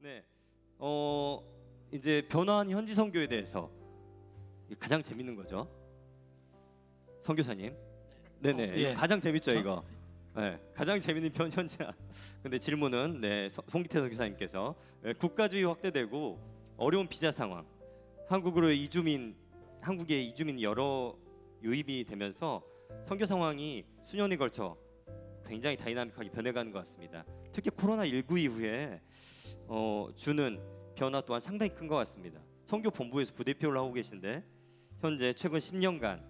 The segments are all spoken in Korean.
네. 이제 변화한 현지 선교에 대해서 가장 재밌는 거죠. 선교사님. 네네. 예. 이거 가장 재밌죠 이거. 네, 가장 재밌는 현지. 근데 질문은 송기태 선교사님께서 국가주의 확대되고 어려운 비자 상황, 한국의 이주민이 여러 유입이 되면서 선교 상황이 수년에 걸쳐 굉장히 다이나믹하게 변해가는 것 같습니다. 특히 코로나19 이후에 주는 변화 또한 상당히 큰 것 같습니다. 선교 본부에서 부대표를 하고 계신데 현재 최근 10년간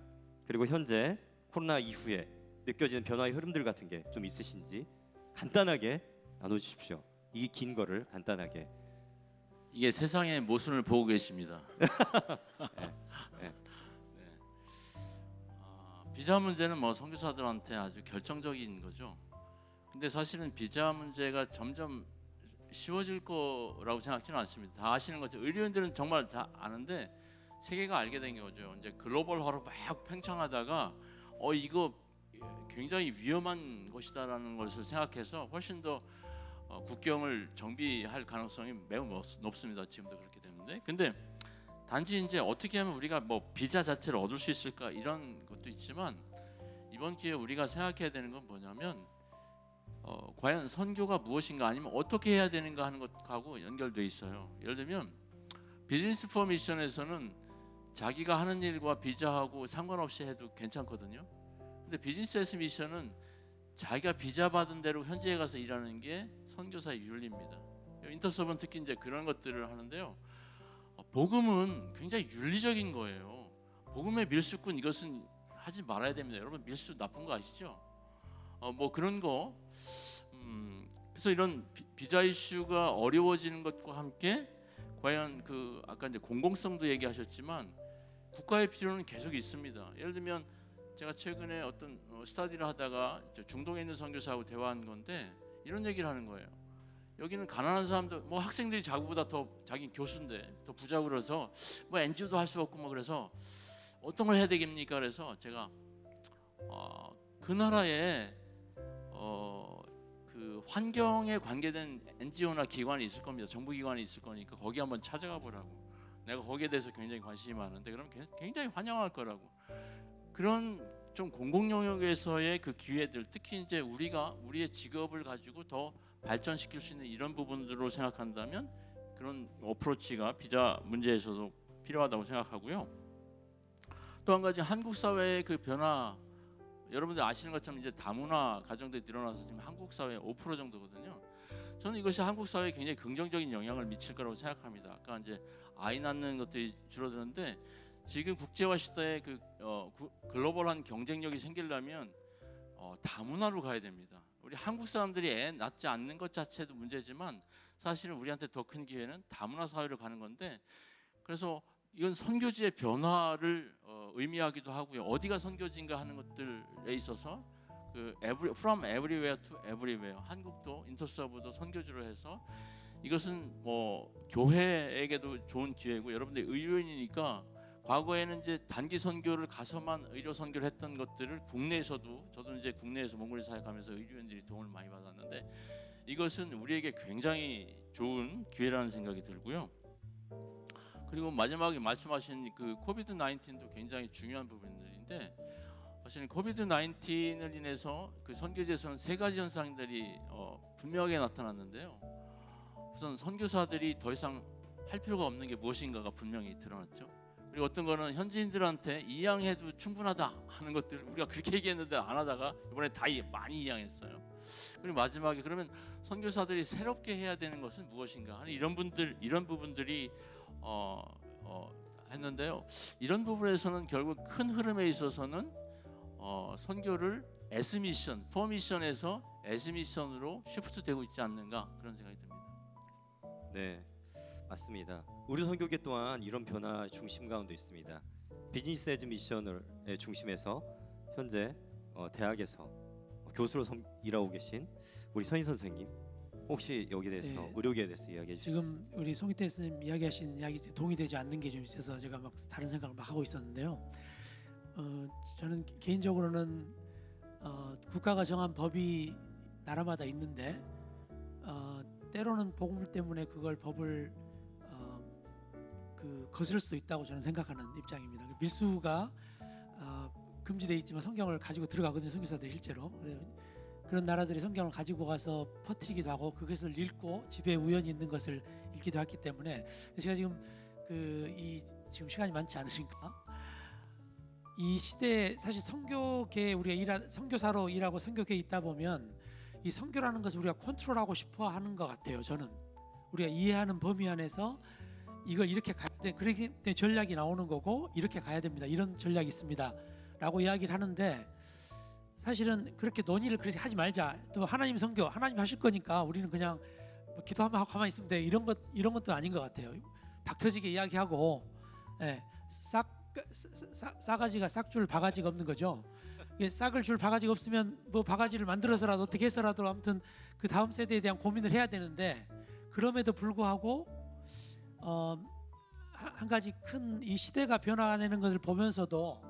그리고 현재 코로나 이후에 느껴지는 변화의 흐름들 같은 게 좀 있으신지 간단하게 나눠주십시오. 이 긴 거를 간단하게. 이게 세상의 모순을 보고 계십니다. 네. 비자 문제는 뭐 선교사들한테 아주 결정적인 거죠. 근데 사실은 비자 문제가 점점 쉬워질 거라고 생각지는 않습니다. 다 아시는 것처럼 의료인들은 정말 다 아는데 세계가 알게 된 거죠. 이제 글로벌화로 막 팽창하다가 이거 굉장히 위험한 것이다라는 것을 생각해서 훨씬 더 국경을 정비할 가능성이 매우 높습니다. 지금도 그렇게 되는데, 근데 단지 이제 어떻게 하면 우리가 뭐 비자 자체를 얻을 수 있을까 이런 것도 있지만 이번 기회에 우리가 생각해야 되는 건 뭐냐면 과연 선교가 무엇인가 아니면 어떻게 해야 되는가 하는 것하고 연결돼 있어요. 예를 들면 비즈니스 포 미션에서는 자기가 하는 일과 비자하고 상관없이 해도 괜찮거든요. 근데 비즈니스 에스 미션은 자기가 비자 받은 대로 현지에 가서 일하는 게 선교사의 윤리입니다. 인터서브는 특히 이제 그런 것들을 하는데요. 복음은 굉장히 윤리적인 거예요. 복음의 밀수꾼 이것은 하지 말아야 됩니다. 여러분 밀수 나쁜 거 아시죠? 뭐 그런 거. 그래서 이런 비자 이슈가 어려워지는 것과 함께 과연 그 아까 이제 공공성도 얘기하셨지만 국가의 필요는 계속 있습니다. 예를 들면 제가 최근에 어떤 스터디를 하다가 중동에 있는 선교사하고 대화한 건데 이런 얘기를 하는 거예요. 여기는 가난한 사람들, 뭐 학생들이 자기보다 더 자기 교수인데 더 부자고 그래서 뭐 NGO도 할 수 없고 뭐 그래서 어떤 걸 해야 되겠습니까? 그래서 제가 그 나라에 그 환경에 관계된 NGO나 기관이 있을 겁니다. 정부 기관이 있을 거니까 거기 한번 찾아가 보라고. 내가 거기에 대해서 굉장히 관심이 많은데 그럼 굉장히 환영할 거라고. 그런 좀 공공 영역에서의 그 기회들, 특히 이제 우리가 우리의 직업을 가지고 더 발전시킬 수 있는 이런 부분들로 생각한다면 그런 어프로치가 비자 문제에서도 필요하다고 생각하고요. 또 한 가지 한국 사회의 그 변화, 여러분들 아시는 것처럼 이제 다문화 가정들이 늘어나서 지금 한국 사회 5% 정도거든요. 저는 이것이 한국 사회에 굉장히 긍정적인 영향을 미칠 거라고 생각합니다. 아까 이제 아이 낳는 것들이 줄어드는데 지금 국제화 시대에 그 글로벌한 경쟁력이 생기려면 다문화로 가야 됩니다. 우리 한국 사람들이 애 낳지 않는 것 자체도 문제지만 사실은 우리한테 더 큰 기회는 다문화 사회로 가는 건데, 그래서 이건 선교지의 변화를 의미하기도 하고요. 어디가 선교지인가 하는 것들에 있어서 그 from everywhere to everywhere, 한국도 인터서브도 선교지로 해서 이것은 뭐 교회에게도 좋은 기회고, 여러분들 의료인이니까 과거에는 이제 단기 선교를 가서만 의료 선교를 했던 것들을 국내에서도, 저도 이제 국내에서 몽골에 사역하면서 의료인들이 도움을 많이 받았는데 이것은 우리에게 굉장히 좋은 기회라는 생각이 들고요. 그리고 마지막에 말씀하신 그 코비드 19도 굉장히 중요한 부분들인데, 사실 코비드 19을 인해서 그 선교지에서는 세 가지 현상들이 분명하게 나타났는데요. 우선 선교사들이 더 이상 할 필요가 없는 게 무엇인가가 분명히 드러났죠. 그리고 어떤 거는 현지인들한테 이양해도 충분하다 하는 것들, 우리가 그렇게 얘기했는데 안 하다가 이번에 다 많이 이양했어요. 그리고 마지막에 그러면 선교사들이 새롭게 해야 되는 것은 무엇인가 하는 이런 부분들이 했는데요. 이런 부분에서는 결국 큰 흐름에 있어서는 선교를 S 미션, 4 미션에서 S 미션으로 쉬프트되고 있지 않는가 그런 생각이 듭니다. 네, 맞습니다. 우리 선교계 또한 이런 변화 중심 가운데 있습니다. 비즈니스 에즈 미션을 중심해서 현재 대학에서 교수로 일하고 계신 우리 선희 선생님, 혹시 여기에 대해서 네. 의료계에 대해서 이야기해 주시죠. 지금 우리 송기태 선생님 이야기하신 이야기 동의되지 않는 게 좀 있어서 제가 막 다른 생각을 막 하고 있었는데요. 저는 개인적으로는 국가가 정한 법이 나라마다 있는데 때로는 복음 때문에 그걸 법을 거스를 수도 있다고 저는 생각하는 입장입니다. 밀수가 금지되어 있지만 성경을 가지고 들어가거든요. 선교사들 실제로. 그런 나라들이 성경을 가지고 가서 퍼뜨리기도 하고 그것을 읽고 집에 우연히 있는 것을 읽기도 했기 때문에 제가 지금 지금 시간이 많지 않으신가? 이 시대에 사실 선교계 우리가 선교사로 일하고 선교계에 있다 보면 이 선교라는 것을 우리가 컨트롤하고 싶어 하는 것 같아요. 저는 우리가 이해하는 범위 안에서 이걸 이렇게 가야 돼. 그렇기 때문에 전략이 나오는 거고 이렇게 가야 됩니다. 이런 전략이 있습니다라고 이야기를 하는데 사실은 그렇게 논의를 그렇게 하지 말자. 또 하나님 선교, 하나님 하실 거니까 우리는 그냥 뭐 기도하면 하고 가만히 있으면 돼. 이런 것도 아닌 것 같아요. 박터지게 이야기하고 싸가지가 싹줄 바가지가 없는 거죠. 싹을 줄 바가지가 없으면 뭐 바가지를 만들어서라도 어떻게 해서라도 아무튼 그 다음 세대에 대한 고민을 해야 되는데 그럼에도 불구하고 한 가지 큰 이 시대가 변화되는 것을 보면서도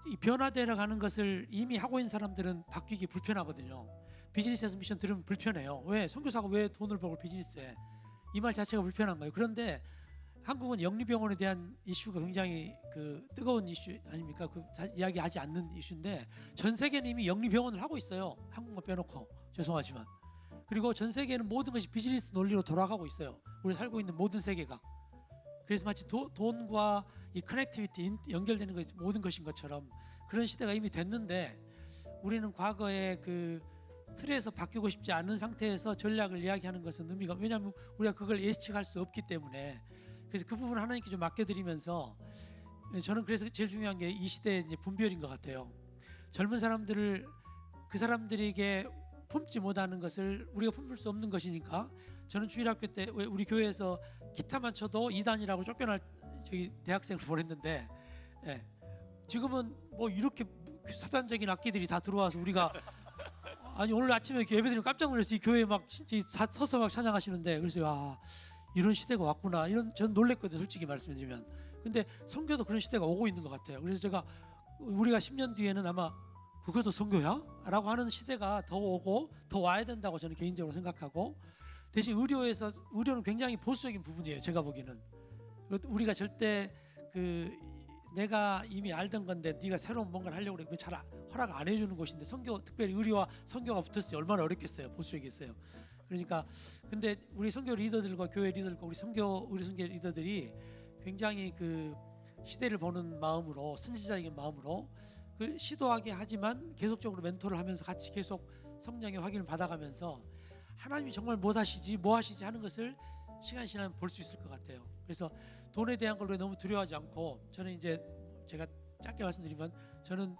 이 변화되어 가는 것을 이미 하고 있는 사람들은 바뀌기 불편하거든요. 비즈니스에서 미션 들으면 불편해요. 왜? 선교사가 왜 돈을 벌고 비즈니스에? 이 말 자체가 불편한 거예요. 그런데 한국은 영리병원에 대한 이슈가 굉장히 뜨거운 이슈 아닙니까? 이야기하지 않는 이슈인데 전 세계는 이미 영리병원을 하고 있어요. 한국만 빼놓고 죄송하지만. 그리고 전 세계는 모든 것이 비즈니스 논리로 돌아가고 있어요. 우리 살고 있는 모든 세계가. 그래서 마치 돈과 이 커넥티비티 연결되는 것 모든 것인 것처럼 그런 시대가 이미 됐는데 우리는 과거에 그 틀에서 바뀌고 싶지 않은 상태에서 전략을 이야기하는 것은 의미가 왜냐하면 우리가 그걸 예측할 수 없기 때문에 그래서 그 부분을 하나님께 좀 맡겨드리면서 저는 그래서 제일 중요한 게 이 시대의 이제 분별인 것 같아요. 젊은 사람들을 그 사람들에게 품지 못하는 것을 우리가 품을 수 없는 것이니까 저는 주일학교 때 우리 교회에서 기타만 쳐도 2단이라고 쫓겨날 저기 대학생을 보냈는데 지금은 뭐 이렇게 사단적인 악기들이 다 들어와서 우리가 아니 오늘 아침에 예배드리면 깜짝 놀랐어요. 이 교회 막 서서 막 찬양하시는데 그래서 야 이런 시대가 왔구나 이런 전 놀랬거든요. 솔직히 말씀드리면 근데 선교도 그런 시대가 오고 있는 것 같아요. 그래서 제가 우리가 10년 뒤에는 아마 그것도 선교야? 라고 하는 시대가 더 오고 더 와야 된다고 저는 개인적으로 생각하고 대신 의료는 굉장히 보수적인 부분이에요. 제가 보기에는 우리가 절대 내가 이미 알던 건데 네가 새로운 뭔가를 하려고 그래 잘 허락 안 해주는 곳인데 특별히 의료와 선교가 붙었어요. 얼마나 어렵겠어요. 보수적이겠어요. 그러니까 근데 우리 선교 리더들과 교회 리더들과 우리 선교 리더들이 굉장히 시대를 보는 마음으로 선지자적인 마음으로 시도하게 하지만 계속적으로 멘토를 하면서 같이 계속 성령의 확인을 받아가면서 하나님이 정말 뭐 하시지 하는 것을 시간이 지나면 볼 수 있을 것 같아요. 그래서 돈에 대한 걸로 너무 두려워하지 않고 저는 이제 제가 짧게 말씀드리면 저는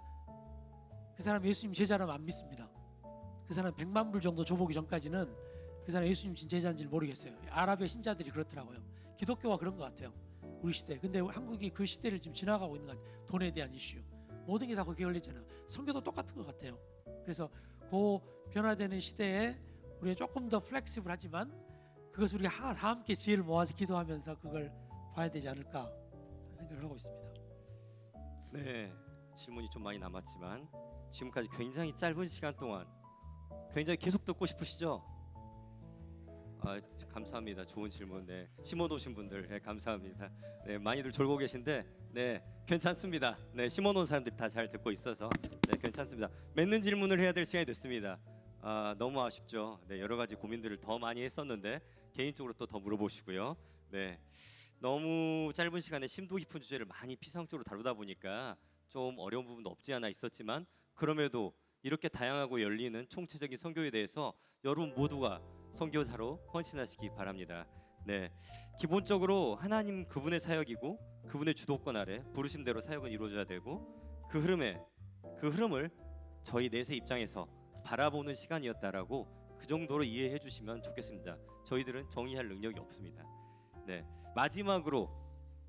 그 사람 예수님 제자라면 안 믿습니다. 그 사람 100만 불 정도 줘보기 전까지는 그 사람 예수님 진 제자인지를 모르겠어요. 아랍의 신자들이 그렇더라고요. 기독교가 그런 것 같아요. 우리 시대. 근데 한국이 그 시대를 지금 지나가고 있는 것 같아요. 돈에 대한 이슈. 모든 게 다 거기에 걸렸잖아요. 선교도 똑같은 것 같아요. 그래서 그 변화되는 시대에 우리가 조금 더 플렉시블하지만 그것을 우리가 다 함께 지혜를 모아서 기도하면서 그걸 봐야 되지 않을까 하는 생각을 하고 있습니다. 네, 질문이 좀 많이 남았지만 지금까지 굉장히 짧은 시간 동안 굉장히 계속 듣고 싶으시죠? 감사합니다. 좋은 질문. 네, 심원 오신 분들 감사합니다. 네, 많이들 졸고 계신데 괜찮습니다. 네, 심원 온 사람들이 다 잘 듣고 있어서 괜찮습니다. 맺는 질문을 해야 될 시간이 됐습니다. 너무 아쉽죠. 네, 여러 가지 고민들을 더 많이 했었는데 개인적으로 또 더 물어보시고요. 네, 너무 짧은 시간에 심도 깊은 주제를 많이 피상적으로 다루다 보니까 좀 어려운 부분도 없지 않아 있었지만 그럼에도 이렇게 다양하고 열리는 총체적인 선교에 대해서 여러분 모두가 선교사로 헌신하시기 바랍니다. 네, 기본적으로 하나님 그분의 사역이고 그분의 주도권 아래 부르심대로 사역은 이루어져야 되고 그 흐름을 저희 넷의 입장에서 바라보는 시간이었다라고 그 정도로 이해해 주시면 좋겠습니다. 저희들은 정의할 능력이 없습니다. 네, 마지막으로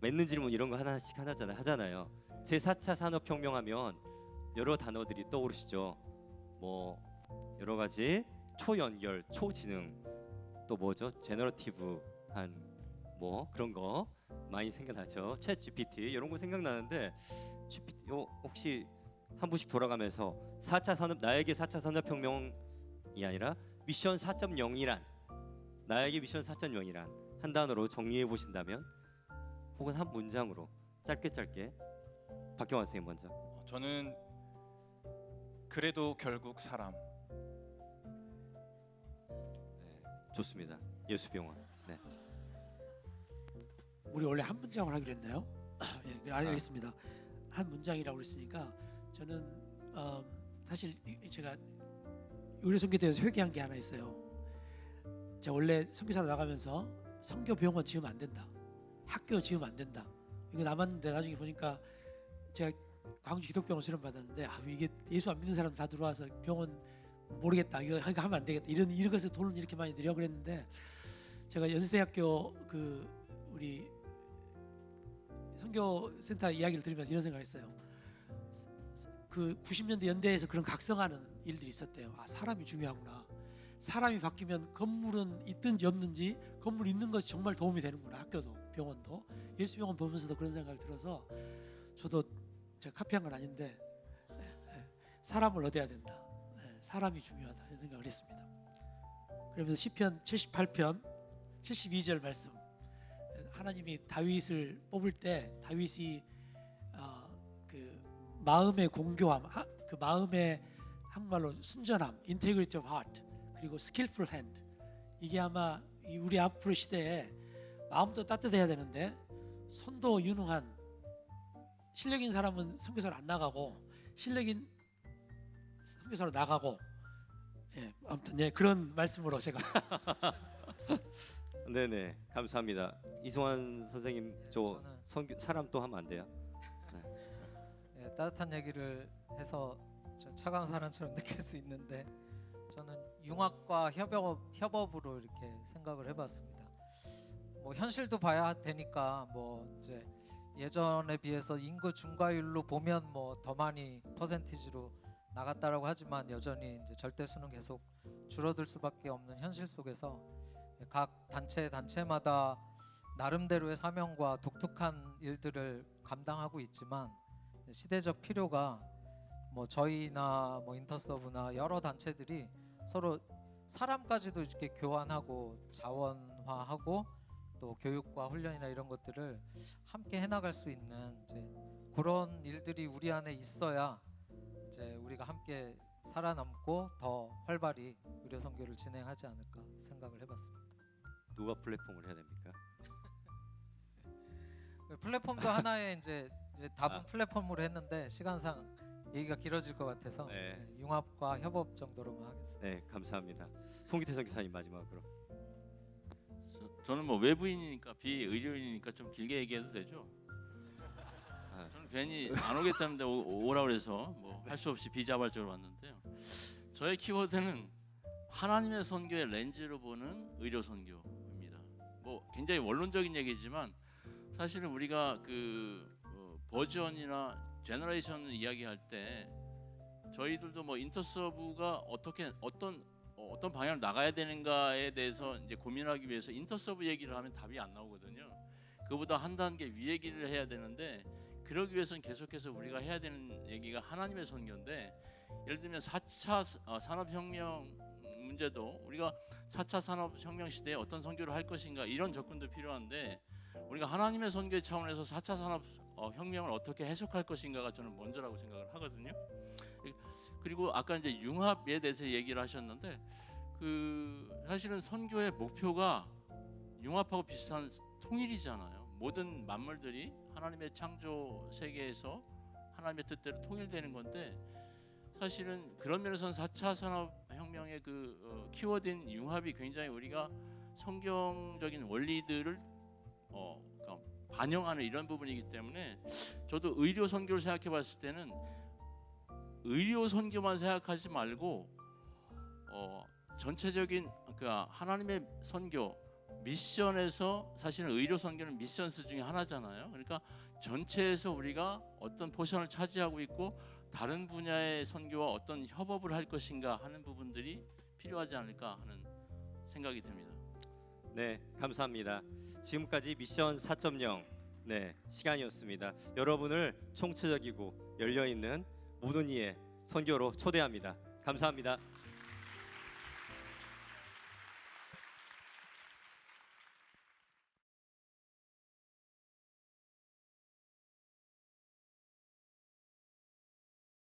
맺는 질문 이런 거 하나씩 하잖아요. 제4차 산업혁명하면 여러 단어들이 떠오르시죠. 뭐 여러 가지 초연결, 초지능, 또 뭐죠? 제너러티브한 뭐 그런 거 많이 생각나죠. 챗 GPT 이런 거 생각나는데 GPT 혹시 한 분씩 돌아가면서 4차 산업 나에게 4차 산업혁명이 아니라 미션 4.0이란 나에게 미션 4.0이란 한 단어로 정리해 보신다면, 혹은 한 문장으로 짧게 박경환 선생님 먼저. 저는 그래도 결국 사람. 좋습니다. 예수병원. 네. 우리 원래 한 문장을 하기로 했나요? 예, 알겠습니다. 한 문장이라고 그랬으니까 저는 사실 제가 의료선교대에서 회개한 게 하나 있어요. 제가 원래 선교사로 나가면서 선교병원 지으면 안 된다, 학교 지으면 안 된다, 이거 남았는데 나중에 보니까 제가 광주 기독병원 수련 받았는데 이게 예수 안 믿는 사람 다 들어와서 병원 모르겠다, 이거 하면 안 되겠다, 이런 것을 돈을 이렇게 많이 들여 그랬는데, 제가 연세대학교 그 우리 선교센터 이야기를 들으면서 이런 생각했어요. 그 90년대 연대에서 그런 각성하는 일들이 있었대요. 사람이 중요하구나. 사람이 바뀌면 건물은 있든지 없든지 건물 있는 것이 정말 도움이 되는구나. 학교도 병원도. 예수병원 보면서도 그런 생각이 들어서 저도 제가 카피한 건 아닌데 사람을 얻어야 된다. 사람이 중요하다 이런 생각을 했습니다. 그러면서 시편 78편 72절 말씀, 하나님이 다윗을 뽑을 때 다윗이 그 마음의 공교함, 그 마음의 한말로 순전함, integrity of heart, 그리고 skillful hand, 이게 아마 우리 앞으로 시대에 마음도 따뜻해야 되는데 손도 유능한 실력인 사람은 선교사로 안 나가고 실력인 선교사로 나가고, 아무튼 그런 말씀으로 제가 네네, 감사합니다. 이승환 선생님, 저 저는 선교 사람 또 하면 안 돼요? 따뜻한 얘기를 해서 좀 차가운 사람처럼 느낄 수 있는데, 저는 융합과 협업으로 이렇게 생각을 해봤습니다. 뭐 현실도 봐야 되니까 뭐 이제 예전에 비해서 인구 증가율로 보면 뭐 더 많이 퍼센티지로 나갔다라고 하지만 여전히 이제 절대 수는 계속 줄어들 수밖에 없는 현실 속에서 각 단체마다 나름대로의 사명과 독특한 일들을 감당하고 있지만, 시대적 필요가 뭐 저희나 뭐 인터서브나 여러 단체들이 서로 사람까지도 이렇게 교환하고 자원화하고 또 교육과 훈련이나 이런 것들을 함께 해나갈 수 있는 이제 그런 일들이 우리 안에 있어야 이제 우리가 함께 살아남고 더 활발히 의료 선교를 진행하지 않을까 생각을 해봤습니다. 누가 플랫폼을 해야 됩니까? 플랫폼도 하나의 이제 답은 플랫폼으로 했는데 시간상 얘기가 길어질 것 같아서 네. 융합과 협업 정도로만 하겠습니다. 네, 감사합니다. 송기태 선교사님 마지막으로. 저는 뭐 외부인이니까 비의료인이니까 좀 길게 얘기해도 되죠? 저는 괜히 안 오겠다는데 오라고 해서 뭐 할 수 없이 비자발적으로 왔는데요. 저의 키워드는 하나님의 선교의 렌즈로 보는 의료 선교입니다. 뭐 굉장히 원론적인 얘기지만 사실은 우리가 그 버전이나 제너레이션을 이야기할 때 저희들도 뭐 인터서브가 어떤 방향으로 나가야 되는가에 대해서 이제 고민하기 위해서 인터서브 얘기를 하면 답이 안 나오거든요. 그보다 한 단계 위 얘기를 해야 되는데, 그러기 위해서는 계속해서 우리가 해야 되는 얘기가 하나님의 선교인데, 예를 들면 4차 산업혁명 문제도 우리가 4차 산업혁명 시대에 어떤 선교를 할 것인가 이런 접근도 필요한데, 우리가 하나님의 선교의 차원에서 4차 산업혁명을 어떻게 해석할 것인가가 저는 먼저라고 생각을 하거든요. 그리고 아까 이제 융합에 대해서 얘기를 하셨는데, 그 사실은 선교의 목표가 융합하고 비슷한 통일이잖아요. 모든 만물들이 하나님의 창조 세계에서 하나님의 뜻대로 통일되는 건데, 사실은 그런 면에서는 4차 산업혁명의 그 키워드인 융합이 굉장히 우리가 성경적인 원리들을 그러니까 반영하는 이런 부분이기 때문에, 저도 의료 선교를 생각해 봤을 때는 의료 선교만 생각하지 말고 전체적인 그 하나님의 선교 미션에서, 사실은 의료 선교는 미션스 중에 하나잖아요. 그러니까 전체에서 우리가 어떤 포션을 차지하고 있고 다른 분야의 선교와 어떤 협업을 할 것인가 하는 부분들이 필요하지 않을까 하는 생각이 듭니다. 네, 감사합니다. 지금까지 미션 4.0 시간이었습니다. 여러분을 총체적이고 열려 있는 모든 이의 선교로 초대합니다. 감사합니다.